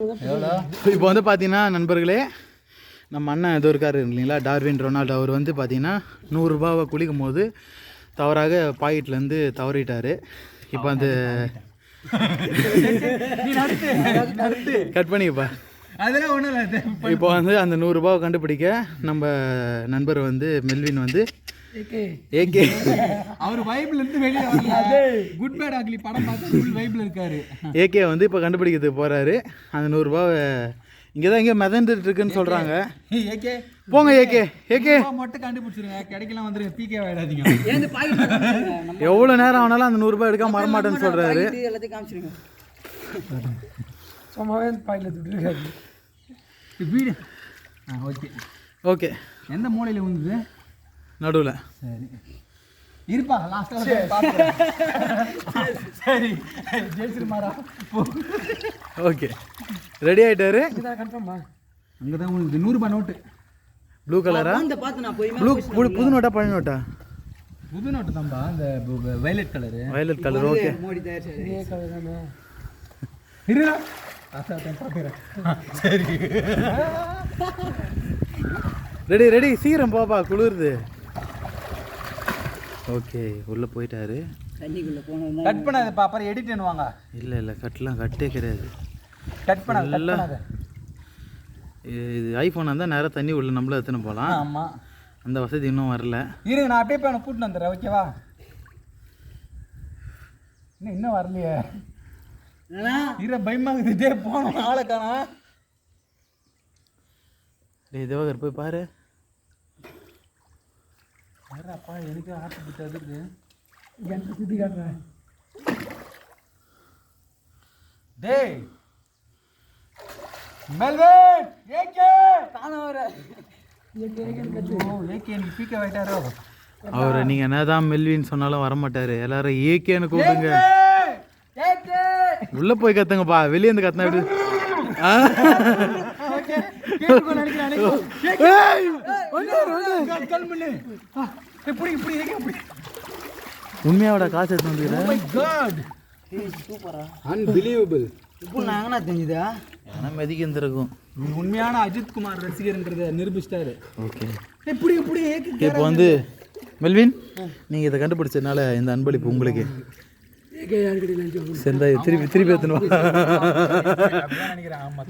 இப்போ வந்து பார்த்தீங்கன்னா நண்பர்களே, நம்ம அண்ணன் ஏதோ இருக்காரு இல்லைங்களா, டார்வின் ரொனால்டோ. அவர் வந்து பார்த்தீங்கன்னா 100 ரூபாவை குளிக்கும் போது தவறாக பாக்கெட்லேருந்து தவறிட்டார். இப்போ அந்த கட் பண்ணிப்பா, அதெல்லாம் ஒன்றும் இல்லை. இப்போ வந்து அந்த 100 ரூபாவை கண்டுபிடிக்க நம்ம நண்பர் வந்து மெல்வின் வந்து ஏகே அவர் வைப்ல இருந்து வெளியே வரல. குட் பேட் அக்லி படம் பார்த்து ஃபுல் வைப்ல இருக்காரு. ஏகே வந்து இப்போ கண்டுபிடிக்கிறதுக்கு போறாரு. அந்த 100 ரூபாவை இங்கே தான் இங்கே மிதந்துட்டு இருக்குன்னு சொல்றாங்க. ஏகே போங்க ஏகே, ஏகே மட்டும் கண்டுபிடிச்சிருங்க, கிடைக்கலாம் வந்துருங்க, பீக்கே ஆயிடாதீங்க. எவ்வளோ நேரம் ஆனாலும் அந்த 100 ரூபாய் எடுக்காம வரமாட்டேன்னு சொல்றாரு. எல்லாத்தையும் காமிச்சிருங்க. சும்மாவே பாயில துட்டுருக்காரு வீடு. ஓகே ஓகே, எந்த மூலையில் வந்தது? நடுவில். சரி இருப்பா, லாஸ்ட்டாக சரி ஜெயிச்சிருமாரா. ஓகே, ரெடி ஆகிட்டாரு. கன்ஃபார்மா அங்கே தான் உங்களுக்கு 100 ரூபாய் நோட்டு. ப்ளூ கலரா? புது நோட்டா பழைய நோட்டா? புது நோட்டு தான்பா, அந்த violet colour. Violet colour. Okay, சரி ரெடி ரெடி, சீக்கிரம் போப்பா, குளிருது. ஓகே, உள்ளே போயிட்டாரு. கட் பண்ணாதப்பா, அப்புறம் எடிட் பண்ணுவாங்க. இல்லை இல்லை, கட்டெலாம் கட்டே கிடையாது. கட் பண்ணாத. இது ஐஃபோன் இருந்தால் நேராக தண்ணி உள்ள நம்மள எத்தனை போகலாம். ஆமாம், அந்த வசதி இன்னும் வரல. இருங்க, நான் அப்படியே போய் எனக்கு கூட்டின்னு வந்துடுறேன். ஓகேவா? இன்னும் வரலையே. பயமாகுது, போனோம் ஆளை காணா. டேய் தேவகர், போய் பாரு. அப்பா எனக்கு ஆசைப்பட்டு அதுக்கு எனக்கு சுற்றி காட்டுறேன். டேய் மெல்வின், ஏகே தானே வர. ஏகே நீ பீக்க வைட்டாரோ? அவரை நீங்கள் என்ன தான் மெல்வின்னு சொன்னாலும் வரமாட்டார். எல்லாரும் ஏகேன்னு கூப்பிடுங்க. உள்ளே போய் கத்துங்கப்பா, வெளியே இருந்து கத்துனா எப்படி? உண்மையாவோட காசு எடுத்து வந்துக்கிறேன். அன்பிலீவபிள். இப்போ நாங்கண்ணா தெரிஞ்சுதா? ஏன்னா மெதிக்கிருக்கும். உண்மையான அஜித் குமார் ரசிகர்ன்றதை நிரூபிச்சிட்டாரு. ஓகே, இப்படி இப்போ வந்து மெல்வின், நீங்கள் இதை கண்டுபிடிச்சதுனால இந்த அன்பளிப்பு உங்களுக்கு. செந்தாய் திருப்பி திருப்பி எத்தணும் நினைக்கிறேன். ஆமாம்.